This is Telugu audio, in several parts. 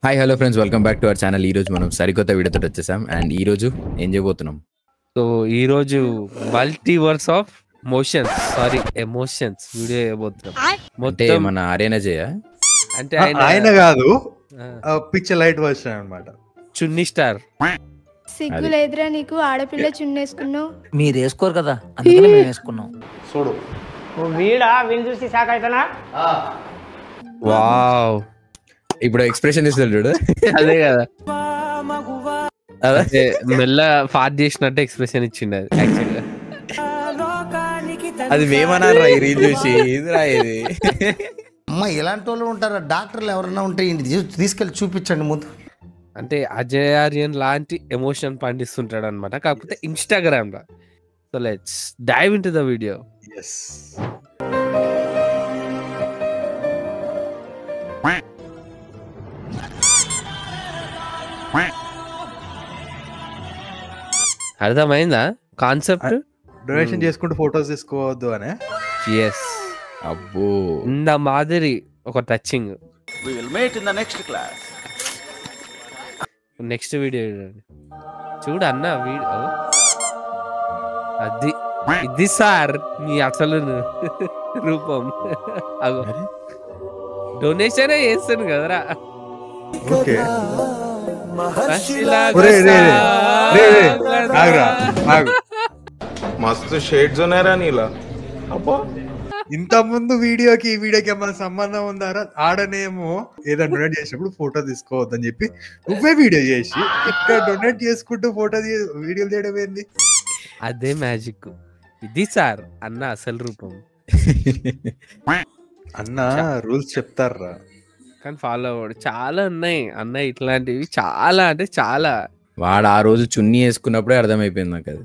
Hi hello friends, welcome back to our channel. ఈ రోజు మనం సరికొత్త వీడియోతో వచ్చేసాం. అండ్ ఈ రోజు ఏం చేయబోతున్నాం? సో ఈ రోజు మల్టీవర్స్ ఆఫ్ ఎమోషన్స్ వీడియో చేయబోతున్నాం. అంటే మొత్తం మన అరేనా చేయ అంటే ఆయన కాదు, ఆ, పిక్చర్ లైట్ వర్షన్ అన్నమాట. చున్నీ స్టార్. సిగ్గు లేదురా నీకు? ఆడపిల్ల చున్నేసుకున్నావు. మీరు వేసుకోరు కదా, అందుకని మేము వేసుకున్నాం. చూడు, వీడా వీళ్ళు చూసి షాక్ అవుతానా? వావ్, ఇప్పుడు ఎక్స్ప్రెషన్ ఇస్తాడు చూడు. అదే కదా, అదే మెల్ల ఫాట్ చేసినట్టు ఎక్స్ప్రెషన్ ఇచ్చిండు అది యాక్చువల్గా. అది మేమన్నారా ఈ రీల్ చూసి? ఇదిరా ఇది. అమ్మ ఇలాంటి వాళ్ళు ఉంటారా? డాక్టర్లు ఎవరైనా ఉంటే తీసుకెళ్ళి చూపించండి ముందు. అంటే అజయ్ ఆర్యన్ లాంటి ఎమోషన్ పండిస్తుంటాడు అనమాట, కాకపోతే ఇన్స్టాగ్రామ్ లో. So let's dive into the video. Yes. అర్థమైందా కాన్సెప్ట్? డొనేషన్ చేసుకుంటూ ఫొటోస్ తీసుకోవద్దు అనే. ఎస్, అబ్బో, ఇంద మాదిరి ఒక టచింగ్. నెక్స్ట్ వీడియో చూడండి. చూడు అన్న వీడియో, అది ఇది సార్ మీ అసలు రూపం. అగో డొనేషన్ చేస్తాను కదరా. ఓకే. मस्त शेड्स ఉన్నాయరా నీలా. అబ్బా, ఇంత ముందు వీడియోకి ఈ వీడియోకి ఏమైనా సంబంధం ఉందారా? ఆడనేమో ఏదో డొనేట్ చేసినప్పుడు ఫోటో తీసుకోవద్దని చెప్పి నువ్వే వీడియో చేసి ఇక్కడ డొనేట్ చేసుకుంటూ వీడియోలు చేయడం ఏంది? అదే మ్యాజిక్. ఇది సార్ అన్న అసలు రూపం. అన్న రూల్స్ చెప్తారా? కానీ ఫాలో అవ్వడు. చాలా ఉన్నాయి అన్న ఇట్లాంటివి, చాలా అంటే చాలా. వాడు ఆ రోజు చున్నీ వేసుకున్నప్పుడే అర్థమైపోయింది నాకు అది.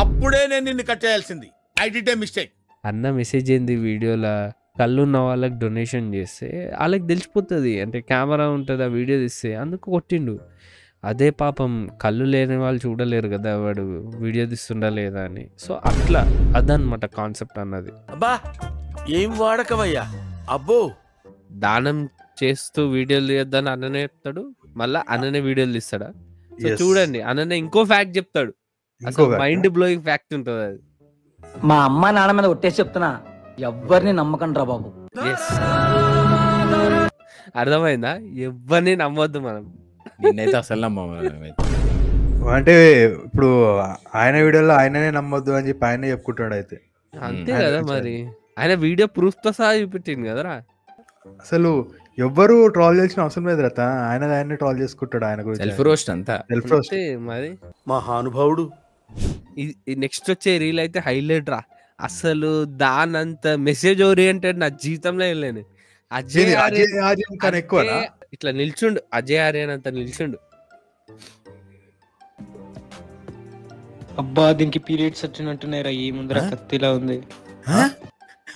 అప్పుడే నేను నిన్ను కట్ చేయాల్సింది. I did a mistake. అన్న మెసేజ్ ఏంది వీడియోలో, కళ్ళు ఉన్న వాళ్ళకి డొనేషన్ చేస్తే వాళ్ళకి తెలిసిపోతుంది. అంటే కెమెరా ఉంటుంది, ఆ వీడియో తీస్తే అందుకు కొట్టిండు. అదే పాపం కళ్ళు లేని వాళ్ళు చూడలేరు కదా వాడు వీడియో తీస్తుండా లేదా అని. సో అట్లా అదనమాట కాన్సెప్ట్ అన్నది. అబ్బా, ఏం వాడకవయ్యా. అబ్బో, దానం చేస్తూ వీడియోలు తీయొద్దని అన్ననే చెప్తాడు, మళ్ళీ అన్ననే వీడియోలు తీస్తాడా? So Yes. చూడండి, అన్ననే ఇంకో ఫ్యాక్ట్ చెప్తాడు. ఇంకో అసలు fact. మైండ్ బ్లోయింగ్ ఫ్యాక్ట్ ఉంటుంది అది. మా అమ్మ నాన్న మీద ఒట్టేసి చెప్తున్నా, ఎవ్వరిని నమ్మకండి రా బాబు. Yes. అర్థమైందా? ఎవరిని నమ్మొద్దు మనం. నిన్నైతే అసలు నమ్మము మేమైతే. అంటే ఇప్పుడు ఆయన వీడియోలో ఆయననే నమ్మొద్దు అని చెప్పి ఆయనే చెప్పుకుంటాడు. అయితే అంతే ఆయన కదా గురించి మరి, ఆయన వీడియో ప్రూఫ్ తో సహా చూపెట్టింది కదరా. అసలు ఎవ్వరు ట్రాల్ చేసిన అవసరం లేదు రత, ఆయన ట్రాల్ చేసుకుంటాడు ఆయన గురించి. సెల్ఫ్ రోస్ట్ అంతా. Self roast. అంతే మరి. మహానుభావుడు. నెక్స్ట్ వచ్చే రీల్ అయితే హైలైట్ రా. అసలు దానంత మెసేజ్ ఓరియంటెడ్ నా జీవితంలో వెళ్ళాను. అజయ్ ఆర్యన్ కన్నా ఎక్కువనా? ఇట్లా నిల్చుండు, అజయ్ ఆర్యన్ అంత నిల్చుండు. అబ్బా దీనికి పీరియడ్స్ వచ్చినట్టున్నారా? ఈ ముందర కత్తిలా ఉంది.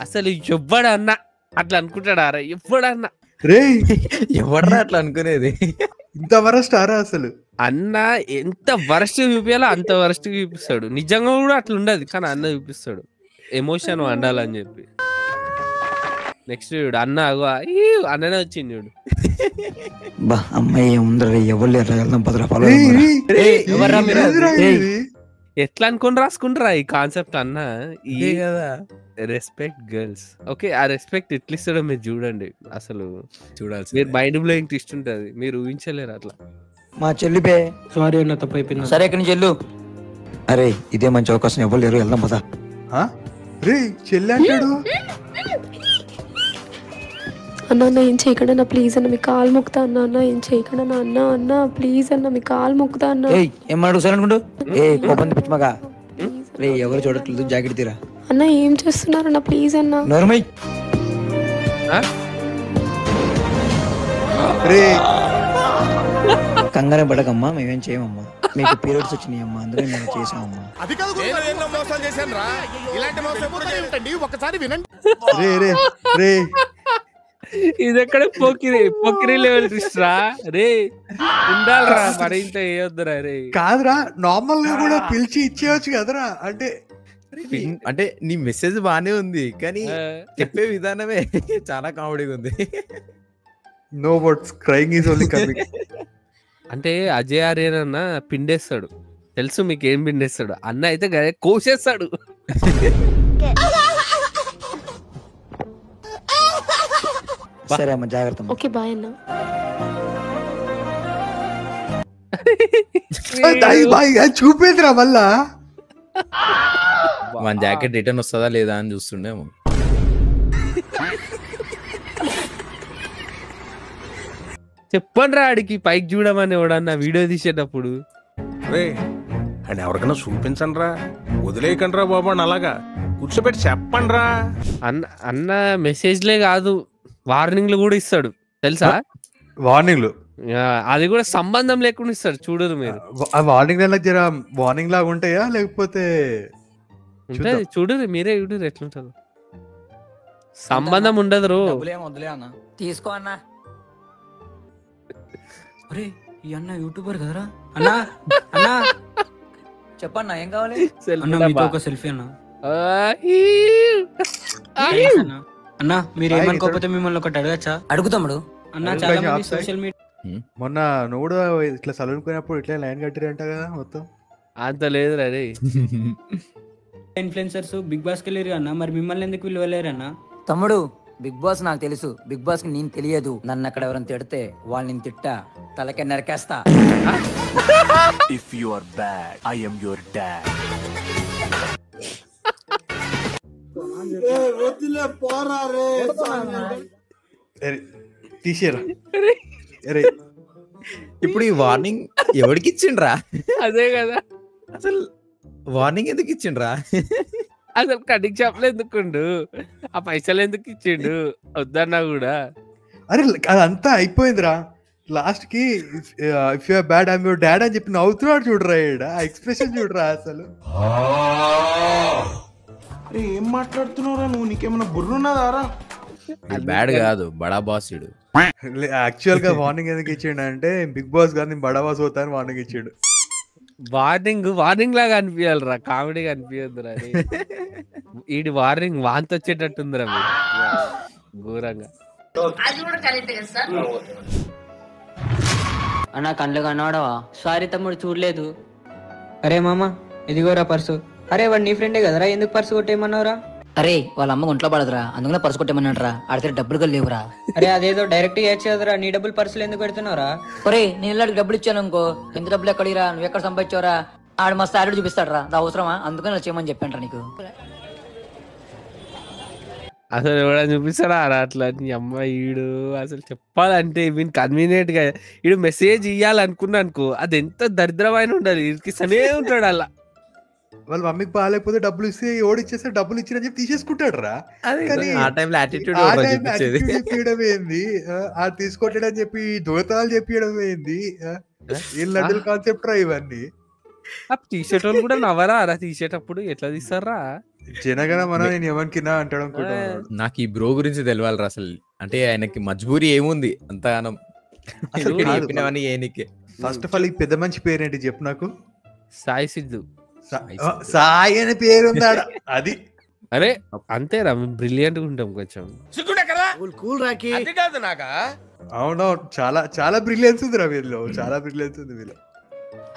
అసలు ఎవ్వడన్నా అట్లా అనుకుంటాడా రా? ఎవ్వడన్నా రే, ఎవడరా అట్లా అనుకునేది? ఇంత వరస్ట్ ఆరా అసలు? అన్న ఎంత వరస్ట్ చూపించాలో అంత వరస్ట్ చూపిస్తాడు. నిజంగా కూడా అట్లా ఉండదు, కానీ అన్న చూపిస్తాడు ఎమోషన్ వండాలని చెప్పి. నెక్స్ట్ చూడు అన్న, అగో అన్ననే వచ్చింది చూడు. బా అమ్మాయి ఉందరా, ఎవరు లేరు, వెళ్దాం పదరా. ఎవర్రా మీరు? ఏందిరా ఇది? ఎట్లా అనుకుని రాసుకుంటారా ఈ కాన్సెప్ట్ అన్న? ఇదే కదా రెస్పెక్ట్ గర్ల్స్. ఓకే, ఆ రెస్పెక్ట్ ఎట్లా ఇస్తాడో మీరు చూడండి. అసలు చూడాల్సి. మీరు మైండ్ బ్లోయింగ్ ట్విస్ట్ ఉంటుంది, మీరు ఊహించలేరు అట్లా. మా చెల్లిపే. సారీ అన్న, తప్పు అయిపోయింది. సరే ఇక్కడి నుంచి వెళ్ళు. అరే ఇదే మంచి అవకాశం, ఎవరు లేరు, వెళ్దాం పదా. ఆ? రే, చెల్లి అంటాడు. అన్న అన్న ఏం చేయకుండా అన్న ప్లీజ్ అన్న, మీ కాలు మొక్కుతా అన్న. అన్న ఏం చేయకుండా అన్న. అన్న అన్న ప్లీజ్ అన్న, మీ కాలు మొక్కుతా అన్న. ఏయ్ ఏమన్నాడు సార్ అనుకుంటూ? ఏ కోపం పిచ్చిమగా. రే ఎవరు చూడట్లేదు, జాకెట్ తీరా. అన్న ఏం చేస్తున్నారు అన్న, ప్లీజ్ అన్న. నోర్మై. రే, కంగారే పడకమ్మా, మేమేం చేయమమ్మా. మీకు పీరియడ్స్ వచ్చినాయి అమ్మా, అందులో మేము చేసామమ్మా. అది కాదు, నేను ఎన్నో మోసాలు చేశాను రా. ఇలాంటి మోసం ఎప్పుడు చేయటండి, ఒకసారి వినండి. రే, రే, రే. ఇది ఎక్కడ పొక్కిరి లెవెల్ ట్విస్ట్ రా రే. ఉండాలరా మరి, ఇంత వేయొద్దురా రే. కాదురా, నార్మల్ గా కూడా పిలిచి ఇచ్చేయచ్చు కదరా. అంటే నీ మెసేజ్ బానే ఉంది, కానీ చెప్పే విధానమే చాలా కామెడీగా ఉంది. No words, crying is only coming. అంటే అజయ్ ఆర్యన్ అన్న పిండేస్తాడు, తెలుసు మీకు ఏం పిండేస్తాడు. అన్న అయితే కోసేస్తాడు. సరే అమ్మ జాగ్రత్త. ఓకే బాయ్ అన్న. చూపేదిరా మళ్ళా మన జాకెట్ రిటర్న్ వస్తుందా లేదా అని చూస్తుండేమో. చెప్పండి రా ఆడికి పైకి చూడమని ఎవడన్నా వీడియో తీసేటప్పుడు. రే అని ఎవరికైనా చూపించండి రా, వదిలేయకండి రా బాబు అని అలాగా కూర్చోబెట్టి చెప్పండి రా. అన్న మెసేజ్లే కాదు వార్నింగ్లు కూడా ఇస్తాడు తెలుసా. వార్నింగ్లు అది కూడా సంబంధం లేకుండా ఇస్తాడు. చూడరు మీరు వార్నింగ్ జర వార్నింగ్ లాగా ఉంటాయా లేకపోతే చూడరు మీరే చూడరు ఎట్లుంటదో. సంబంధం ఉండదు. తీసుకో అన్నా. అరే ఈ అన్న యూట్యూబర్ కదరా. అన్నా అన్నా చెప్పన్నా ఏం కావాలి. ఒక సెల్ఫీ అన్నా. అన్నా మీరు ఏమనుకోకపోతే మిమ్మల్ని ఒకటి అడగచ్చా. అడుగుతాడు అన్నా. చాలా మంది సోషల్ మీడియా మొన్న నువ్వు కూడా ఇట్లా సలూనుకున్నప్పుడు ఇట్లా లైన్ కట్టిరంట కదా మొత్తం. అంత లేదు రే. ఇన్ఫ్లుయెన్సర్స్ బిగ్ బాస్ కి వెళ్ళారు అన్న, మరి మిమ్మల్ని ఎందుకు వెళ్ళారన్నా. తమ్ముడు బిగ్ బాస్ నాకు తెలుసు, బిగ్ బాస్ కి నేను తెలియదు. నన్ను అక్కడ ఎవరైనా తిడితే వాళ్ళని తిట్టా తలకే నరికేస్తా. If you are bad I am your dad. తీసేరా. ఇప్పుడు ఈ వార్నింగ్ ఎవరికి ఇచ్చిండ్రా? అదే కదా అసలు వార్నింగ్ ఎందుకు ఇచ్చిండ్రా? అసలు కటింగ్ షాప్ లో ఎందుకుండు, ఆ పైసలు ఎందుకు ఇచ్చిండు వద్దన్నా కూడా. అరే అదంతా అయిపోయిందిరా. లాస్ట్ కి if you are bad I am your dad అని చెప్పి నవ్వుతున్నాడు చూడరా. ఆ ఎక్స్ప్రెషన్ చూడరా అసలు. అరే ఏం మాట్లాడుతున్నావురా నువ్వు, నీకేమైనా బుర్రున్నదారా? బ్యాడ్ కాదు బడా బాస్. యాక్చువల్ గా వార్నింగ్ ఎందుకు ఇచ్చిండు అంటే బిగ్ బాస్ గారిని బడా బాస్ అవుతాను వార్నింగ్ ఇచ్చిండు. వార్నింగ్ లాగా అనిపించాలిరా, కామెడీగా అనిపించద్దురా. ఈడి వార్నింగ్ వాంతి వచ్చేటట్టుందిరా ఘోరంగా. అన్నా కళ్ళు కనవాడవా. సారీ తమ్ముడు చూడలేదు. అరే మామ ఇదిగోరా పర్సు. అరే వాడు నీ ఫ్రెండే కదరా, ఎందుకు పర్సు కొట్టేయమన్నావురా. అరే వాళ్ళ అమ్మ ఒంట్లో పడదురా, అందుకనే పర్సు కొట్టేమన్నాడరా. ఆడితే డబ్బులు కూడా లేవురా. అరే అదేదో డైరెక్ట్ చేయొచ్చు కదరా, నీ డబ్బులు పర్సులు ఎందుకు పెడుతున్నావురా. ఒరే నేను ఇలాంటి డబ్బులు ఇచ్చాను అనుకో, ఎంత డబ్బులు ఎక్కడిరా, నువ్వు ఎక్కడ సంపాదించావురా, ఆడు మస్తు ఆడు చూపిస్తాడు రా. అవసరమా, అందుకని ఇలా చేయమని చెప్పాను నీకు. అసలు ఎవడని చూపిస్తాడా అట్లా అమ్మ. ఈడు అసలు చెప్పాలంటే వీని కన్వీనియంట్ గా ఈడు మెసేజ్ ఇయ్యాలనుకున్నా అనుకో, అది ఎంత దరిద్రమైన ఉండాలి, ఇరికిస్తూనే ఉంటాడు అలా. వాళ్ళ మమ్మీకి బాగాలేకపోతే డబ్బులు ఇస్తే ఓడి ఇచ్చేస్తే డబ్బులు ఇచ్చినని చెప్పి తీసేసుకుంటాడు రా. కానీ చెప్పడం ఏంది, ఆ తీసుకోవట్లేడని చెప్పి దొంగతనాలు చెప్పడం ఏంది, ఇళ్ళ కాన్సెప్ట్ రా ఇవన్నీ. తీసేట వాళ్ళు కూడా నవ్వరా అలా తీసేటప్పుడు, ఎట్లా తీస్తారా జనగణ మన నేను ఎవరికినా అంటాడు అనుకుంటున్నాను. నాకు ఈ బ్రో గురించి తెలియాలి అసలు. అంటే ఆయనకి మజ్బూరి ఏముంది అంతగానం చెప్పినవన్నీ ఏనికే. ఫస్ట్ ఆఫ్ ఆల్ ఈ పెద్ద మంచి పేరేంటి చెప్పు నాకు. సాయి సిద్ధు. సాయి అనే పేరు ఉందాడా అది. అరే అంతేరా బ్రిలియంట్ గా ఉంటాం కొంచెం. అవునవును చాలా చాలా బ్రిలియన్స్ ఉంది రా వీళ్ళు, చాలా బ్రిలియన్స్ ఉంది వీళ్ళు.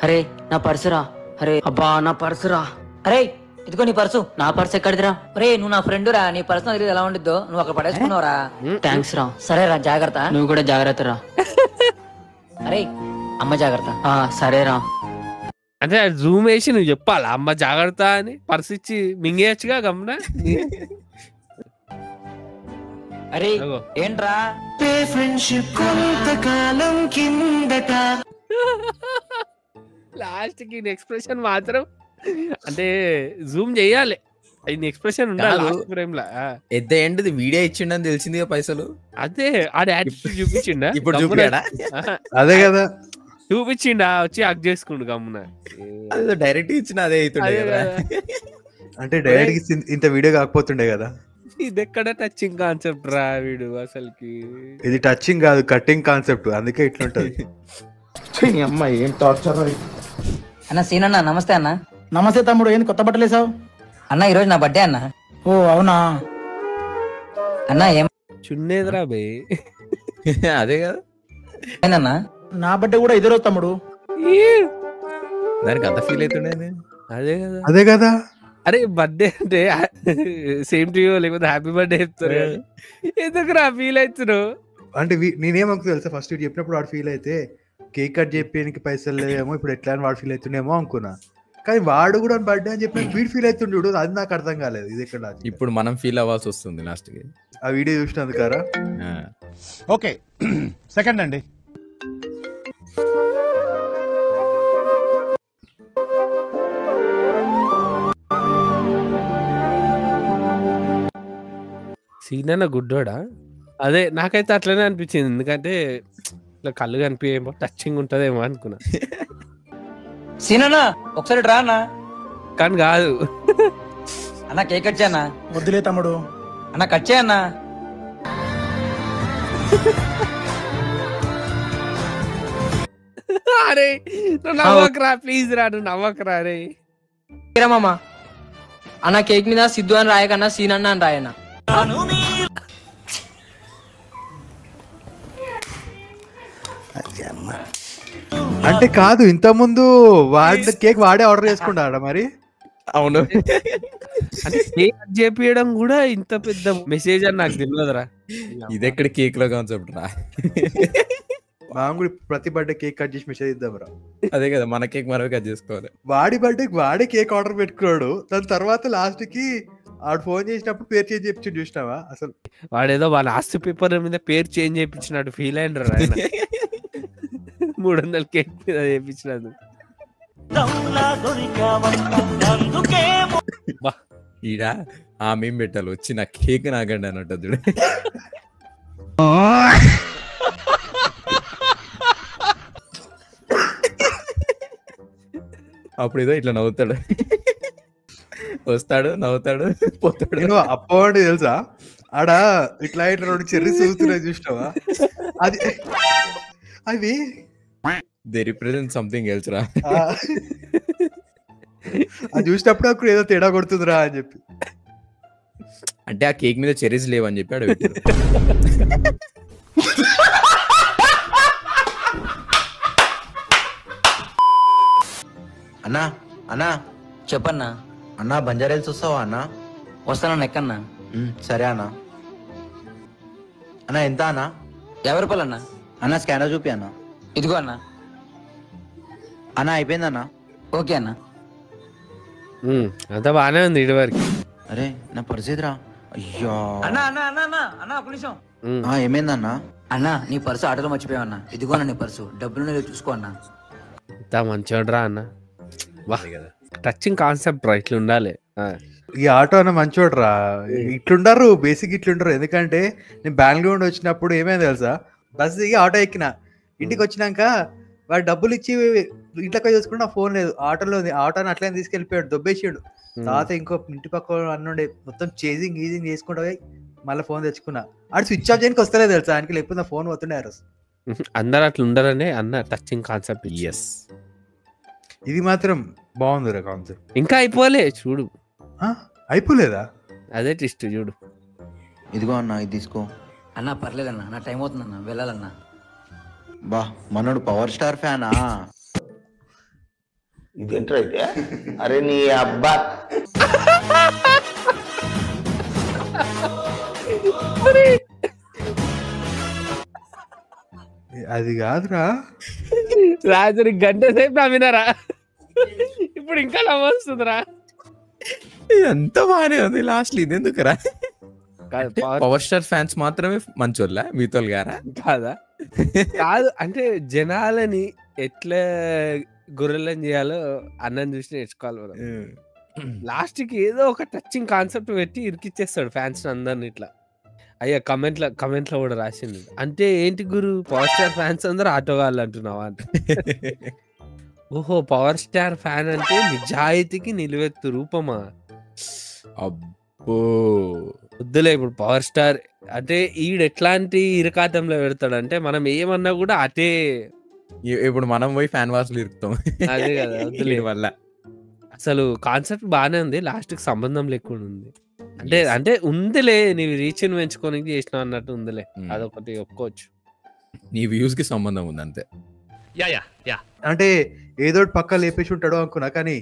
అరే నా పర్సురా. అరే అబ్బా నా పర్సురా. అరే ఇదిగో నీ పర్సు. నా పర్సు ఎక్కడిదిరా. అరే నువ్వు నా ఫ్రెండ్ రా, నీ పర్సు నాకు ఎలా ఉండిద్దో, నువ్వు అక్కడ పడేసుకున్నావురా. థ్యాంక్స్ రా. సరే రా జాగ్రత్త. నువ్వు కూడా జాగ్రత్త రా. అరే అమ్మ జాగ్రత్త. సరేరా. అంటే జూమ్ వేసి నువ్వు చెప్పాలా అమ్మ జాగ్రత్త అని, పర్సు ఇచ్చి మింగేయచ్చుగా గమ్మున. అరే ఏంట్రా లాస్ట్ కి ఎక్స్ప్రెషన్ మాత్రం అంటే జూమ్ చెయ్యాలి, ఆయన ఎక్స్ప్రెషన్ ఉండాలి ఫ్రేమ్ లా. ఎట్ ద ఎండ్ వీడియో ఇచ్చిండని తెలిసింది పైసలు. అదే ఆడ యాటిట్యూడ్ చూపించిండా ఇప్పుడు చూపించాడా? అదే కదా చూపించిండా, వచ్చి హక్ చేసుకుండు గమ్మున. డైరెక్ట్ ఇచ్చిన అదే అవుతుండే కదా. అంటే డైరెక్ట్ ఇంత వీడియో కాకపోతుండే కదా. ఇది ఎక్కడ టచింగ్ కాన్సెప్ట్ రా వీడు అసలుకి. ఇది టచింగ్ కాదు కటింగ్ కాన్సెప్ట్, అందుకే ఇట్లుంటది. అమ్మాయి ఏం టార్చర్. అన్న సీన్ అన్న నమస్తే అన్న. నమస్తే తమ్ముడు, ఏంది కొత్త బట్టలు వేసావు? అన్న ఈరోజు నా బర్త్డే అన్న. ఓ అవునా అన్న ఏం చున్నేదిరా బే. అదే కదా ఏందన్నా నా బర్త్డే కూడా ఇదే రోజు తమ్ముడు. దానికి అంత ఫీల్ అవుతుండే. అదే కదా. అదే కదా. అరే బర్త్డే అంటే సేమ్ టు యూ లేకపోతే హ్యాపీ బర్త్డే చెప్తారు. ఎందుకు రా ఫీల్ అవుతున్నావు? అంటే నేనేమనుకు తెలుసా, ఫస్ట్ ఇటు చెప్పినప్పుడు వాడు ఫీల్ అయితే కేక్ కట్ చెప్పేనికి పైసలు లేవేమో, ఇప్పుడు ఎట్లా అని వాడు ఫీల్ అవుతుండేమో అనుకున్నా. కానీ వాడు కూడా బర్త్డే అని చెప్పిన వీడు ఫీల్ అవుతుండు. అది నాకు అర్థం కాలేదు. ఇది ఎక్కడ ఇప్పుడు మనం ఫీల్ అవ్వాల్సి వస్తుంది లాస్ట్ కి ఆ వీడియో చూసినందుకారా. ఓకే సెకండ్ అండి. సీనన్న గుడ్డోడా? అదే నాకైతే అట్లనే అనిపించింది. ఎందుకంటే ఇట్లా కళ్ళు కనిపించేమో టచింగ్ ఉంటదేమో అనుకున్నా. సీనన్నా ఒకసారి రా అన్న. కానీ కాదు అన్న కేక్ కట్ చేయన్నా. వద్దులే తమ్ముడు. అన్న కట్ చేయన్నా. అరే నువ్వు నవ్వకరా ప్లీజ్ రా, నువ్వు నవ్వకరా. అరే మామ అన్న కేక్ మీద సిద్ధు అని రాయకన్నా సీనన్న అని రాయన్నా. అంటే కాదు, ఇంత ముందు వాడి కేక్ వాడే ఆర్డర్ చేసుకుంటాడా మరి? అవును. అంటే కేక్ కట్ చేపియడం కూడా ఇంత పెద్ద మెసేజ్ అని నాకు తెలియదురా. ఇది ఎక్కడ కేక్ లో కాన్సెప్ట్ రా. మనం కూడా ప్రతి బర్త్డే కేక్ కట్ చేసి మెసేజ్ ఇద్దాం రా. అదే కదా, మన కేక్ మనమే కట్ చేసుకోవాలి. వాడి బర్త్డే వాడే కేక్ ఆర్డర్ పెట్టుకున్నాడు. దాని తర్వాత లాస్ట్ కి ఆడు ఫోన్ చేసినప్పుడు పేరు చేంజ్ చేయించి చూసినావా? అసలు వాడేదో వాళ్ళ ఆస్తి పేపర్ మీద పేరు చేంజ్ చేయించినాడు. ఫీల్ అయినరా ఆయన. 300 కేక్ మీద చేయించినాడు. ఈడ ఆ మేము పెట్టాలి వచ్చి నా కేక్ నాకండి అన్నట్టు. అప్పుడు ఏదో ఇట్లా నవ్వుతాడు, వస్తాడు నవ్వుతాడు పోతాడు. నేను అప్పటి తెలుసా, ఆడ ఇట్లా ఇట్లా 2 చెర్రీస్ చూస్తున్నాయి చూసినావా? అది అవి దే రిప్రజెంట్ సంథింగ్ ఎల్స్ రా. అది చూసినప్పుడు అక్కడ ఏదో తేడా కొడుతుందిరా అని చెప్పి. అంటే ఆ కేక్ మీద చెర్రీస్ లేవని చెప్పి ఆడ పెట్టాడు. అన్నా అన్నా చెప్పన్నా. అన్నా బంజారాల్స్ వస్తావా అన్నా? వస్తానన్నా. ఎక్కన్నా? సరే అన్నా. అన్నా ఎంత అన్నా? 50 రూపాయలు అన్నా. అన్నా స్కానర్ చూపి అన్నా. ఇదిగో అన్నా. అన్నా అయిపోయిందన్నా. ఓకే అన్నా. అంతా బాగానే ఉంది ఇటు వరకు. అరే నా పరిస్థితిరా. అయ్యో అన్నా అన్నా అన్నా అన్నా అన్నా ఒక నిమిషం. ఏమైందన్నా? అన్నా నీ పర్సు ఆటోలో మర్చిపోయావన్నా. ఇదిగో అన్న నీ పర్సు. డబ్బులు చూసుకో అన్నా. ఇంత మంచివాడురా అన్న. టచింగ్ కాన్సెప్ట్ రా, ఇట్లా ఉండాలి. ఈ ఆటో అన్న మంచోడు రా. ఇట్లుండరు బేసిక్, ఇట్లుండరు. ఎందుకంటే నేను బెంగళూరు నుండి వచ్చినప్పుడు ఏమైంది తెలుసా, బస్ దిగి ఆటో ఎక్కిన. ఇంటికి వచ్చినాక వాడు డబ్బులు ఇచ్చి ఇంట్లోకి చూసుకుంటే నా ఫోన్ లేదు, ఆటోలో ఉంది. ఆటోని అట్లనే తీసుకెళ్ళిపోయాడు, దొబ్బేసాడు. తర్వాత ఇంకో ఇంటి పక్క అన్నుండే మొత్తం చేజింగ్ ఈజింగ్ చేసుకుంటా పోయి మళ్ళీ ఫోన్ తెచ్చుకున్నా. ఆడు స్విచ్ ఆఫ్ చేయడానికి వస్తలేదు తెలుసా ఆయనకి, లేకపోతే నా ఫోన్ పోతుండే. అందరు అట్లా ఉండరనే అన్న టచింగ్ కాన్సెప్ట్. ఎస్, ఇది మాత్రం బాగుంది కాన్సెప్ట్. ఇంకా అయిపోలే చూడు. అయిపోలేదా? అదే ట్విస్ట్ చూడు. ఇదిగో అన్నా ఇది తీసుకో. అన్నా పర్లేదన్నా, నా టైం అవుతుందన్నా, వెళ్ళాలన్నా. బా మనోడు పవర్ స్టార్ ఫ్యానా? ఇదేంట్రా అయితే? అరే నీ అబ్బా. అది కాదురా రాజు, గంట సేపు నవ్వినారా, ఇప్పుడు ఇంకా నవ్వొస్తుందిరా. ఎంత బాగానే ఉంది లాస్ట్. ఇది ఎందుకురా? పవర్ స్టార్ ఫ్యాన్స్ మాత్రమే మంచోళ్ళ, మీతోళ్ళు గారా? కాదా? కాదు, అంటే జనాలని ఎట్లా గొర్రెలను చేయాలో అన్నం చూసి నేర్చుకోవాలి మనం. లాస్ట్ కి ఏదో ఒక టచింగ్ కాన్సెప్ట్ పెట్టి ఇరికిచ్చేస్తాడు ఫ్యాన్స్ అందరిని. ఇట్లా అయ్యా కమెంట్లో కూడా రాసింది. అంటే ఏంటి గురు, పవర్ స్టార్ ఫ్యాన్స్ అందరూ ఆటో వాళ్ళు అంటున్నావా అంటే, ఓహో పవర్ స్టార్ ఫ్యాన్ అంటే నిజాయితీకి నిలువెత్తు రూపమా? అబ్బో వద్దులే. ఇప్పుడు పవర్ స్టార్ అంటే ఈడు ఎట్లాంటి ఇరకాతంలో పెడతాడు అంటే, మనం ఏమన్నా కూడా అటే. ఇప్పుడు మనం పోయి ఫ్యాన్ వాసులు ఇరుకుతాం. అదే కదా, వద్దులే. వల్ల అసలు కాన్సెప్ట్ బాగానే ఉంది, లాస్ట్ కి సంబంధం లేకుండా ఉంది. అంటే ఉందిలే, నీవు రీచ్ ని పెంచుకోనికి చేసినావు అన్నట్టు ఉందిలే. అదొకటి ఒప్పుకోవచ్చు. నీ వ్యూస్ కి సంబంధం ఉంది అంతే. అంటే ఏదో పక్క లేపేసి ఉంటాడో అనుకున్నా, కానీ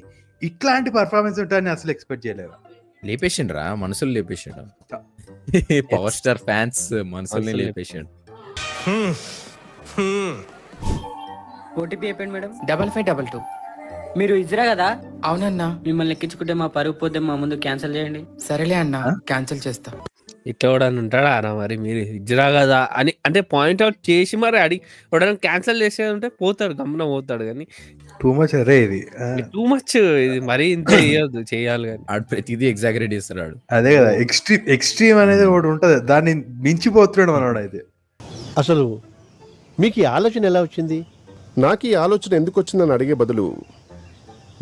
ఇట్లాంటి పర్ఫార్మెన్స్ ఉంటాయని అసలు ఎక్స్పెక్ట్ చేయలేదు. లేపేసిండ్రా, మనసులు లేపేసిండు. పవర్ స్టార్ ఫ్యాన్స్ మనసుల్ని లేపేసిండు. ఓటీపీ అయిపోయింది మేడం. 5522. మీరు ఇజ్రా కదా? అవునన్నా. మిమ్మల్ని ఎక్కించుకుంటే మా పరుగు పోతే మా ముందు క్యాన్సిల్ చేయండి. సరేలే అన్న, క్యాన్సిల్ చేస్తా. ఇట్లా కూడా ఉంటాడా అన్న మరి? మీరు ఇజ్రా కదా అని అంటే పాయింట్అవుట్ చేసి మరి అడిగి ఎవడైనా క్యాన్సిల్ చేసేదంటే పోతాడు, గమ్మున పోతాడు. కానీ టూ మచ్ అరే ఇది, టూ మచ్ ఇది మరీ ఇంత చేయొద్దు, చేయాలి. కానీ ఆడు ప్రతిదీ ఎగ్జాగరేట్ చేస్తాడు. అదే కదా ఎక్స్ట్రీమ్ అనేది ఒకటి ఉంటది, దాన్ని మించిపోతున్నాడు మనోడు. అయితే అసలు మీకు ఈ ఆలోచన ఎలా వచ్చింది? నాకు ఈ ఆలోచన ఎందుకు వచ్చిందని అడిగే బదులు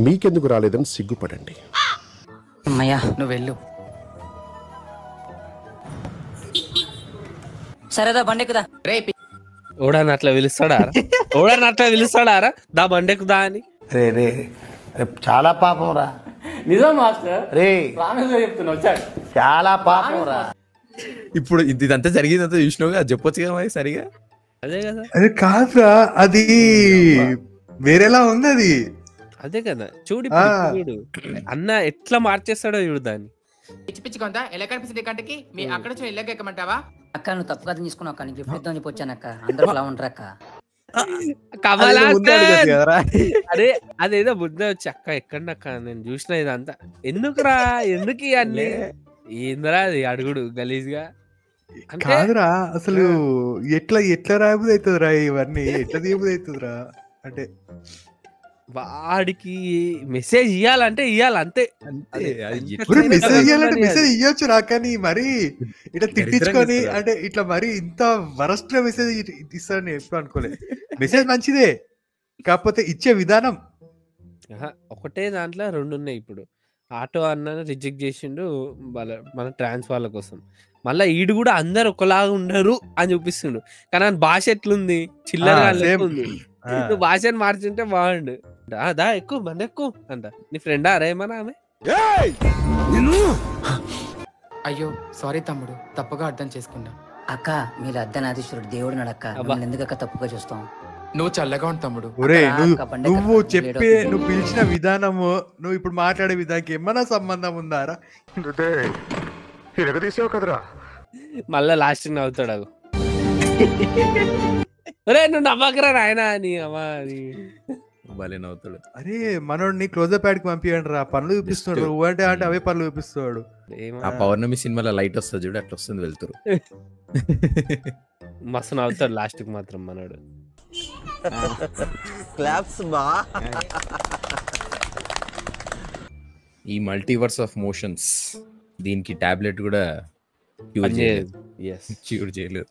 మీకెందుకు రాలేదని సిగ్గుపడండి. అమ్మయ్యా నువ్వు వెళ్ళు. సరేదా బండెక్కుదా. రేపి ఓడాని అట్లా పిలుస్తాడారా దా బండెక్కుదా అని? రే రే చాలా పాపం రా. నిజం మాస్టర్. రే చెప్తున్నా వచ్చాడు. చాలా పాపం రా. ఇప్పుడు ఇదంతా జరిగిందంతా చూసినావు కదా, చెప్పొచ్చు కదా మరి సరిగా. అదే కదా. అదే కాదురా, అది వేరేలా ఉంది అది. అదే కదా చూడు చూడు అన్న ఎట్లా మార్చేస్తాడో చూడు దాన్ని. పిచ్చి పిచ్చి కొంత ఎలా కనిపిస్తుంది కంటికి? మీ అక్కడ వచ్చి ఇళ్ళకి ఎక్కమంటావా? అక్క నువ్వు తప్పు కథ తీసుకున్నావు అక్క. నీకు గిఫ్ట్ ఇద్దామని చెప్పి వచ్చాను అక్క. అందరూ అలా ఉంటారు అక్క. అరే అదేదో బుద్ధి వచ్చి అక్క ఎక్కడక్క నేను చూసిన ఇదంతా ఎందుకురా, ఎందుకు ఇవన్నీ ఏందిరా అది అడుగుడు గలీజ్గా. కాదురా అసలు ఎట్లా రాబుది అవుతుందిరా ఇవన్నీ, ఎట్లా తీయబుది అవుతుందిరా. అంటే వాడికి మెసేజ్ ఇయ్యాలంటే ఇయ్యాలి అంతే. మెసేజ్ ఇయ్యాలంటే మెసేజ్ ఇయ్యొచ్చు రా, కానీ మరి ఇట్లా తిట్టించుకొని అంటే ఇట్లా మరి ఇంత వరస్ట్ గా మెసేజ్ ఇస్తారని ఎప్పుడు అనుకోలేదు. మెసేజ్ మంచిదే, కాకపోతే ఇచ్చే విధానం ఒకటే దాంట్లో రెండు ఉన్నాయి. ఇప్పుడు ఆటో అన్న రిజెక్ట్ చేసిండు మన ట్రాన్స్ వాళ్ళ కోసం, మళ్ళీ ఈడు కూడా అందరు ఒకలాగా ఉండరు అని చూపిస్తుండు. కానీ ఆయన భాష ఎట్లుంది, చిల్లరగా ఉంది. నువ్వు భాషను మార్చుంటే బాగుండు. దా ఎక్కువ బండి ఎక్కువ అంట. నీ ఫ్రెండా అరేమన్నా ఆమె? అయ్యో సారీ తమ్ముడు, తప్పుగా అర్థం చేసుకున్నా. అక్క మీరు అర్ధనాథీశ్వరుడు దేవుడు నడక్క, ఎందుకక్క తప్పుగా చూస్తాం. నువ్వు చల్లగా ఉంటు తమ్ముడు. నువ్వు పిలిచిన విధానము, నువ్వు ఇప్పుడు మాట్లాడే విధానికి ఏమన్నా సంబంధం ఉందారా? కదరా మళ్ళా లాస్ట్ నవ్వుతాడు. అరే నువ్వు నవ్వకరా నాయనా అని అమ్మా అని భలే నవ్వుతాడు. అరే మనోడిని క్లోజప్ యాడ్ కి పంపించండి రా, పనులు చూపిస్తున్నాడు. అంటే అవే పనులు చూపిస్తాడు. ఆ పౌర్ణమి సినిమాలో లైట్ వస్తుంది చూడు, అట్లా వస్తుంది వెళ్తారు. మస్తు నవ్వుతాడు లాస్ట్ కి మాత్రం మనోడు. ఈ మల్టీవర్స్ ఆఫ్ మోషన్స్ దీనికి టాబ్లెట్ కూడా క్యూర్ చేయలేదు.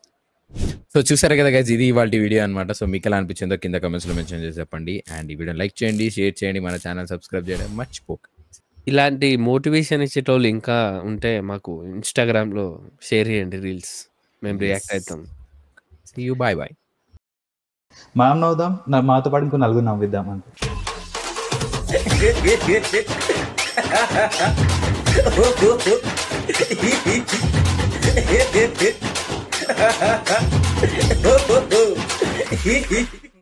సో చూసారు కదా గైస్, ఇది ఇవాళ వీడియో అనమాట. సో మీకు ఎలా అనిపించిందో కింద కమెంట్స్ లో మెన్షన్ చేసి చెప్పండి. అండ్ ఈ వీడియో లైక్ చేయండి, షేర్ చేయండి, మన ఛానల్ సబ్స్క్రైబ్ చేయడం మర్చిపోక. ఇలాంటి మోటివేషన్ ఇచ్చేటోళ్ళు ఇంకా ఉంటే మాకు ఇన్స్టాగ్రామ్ లో షేర్ చేయండి రీల్స్, మేము రియాక్ట్ అవుతాం. See you, bye bye. మనం నవ్వుదాం, మాతో పాటు ఇంకో నలుగురు నవ్విద్దాం అంతే.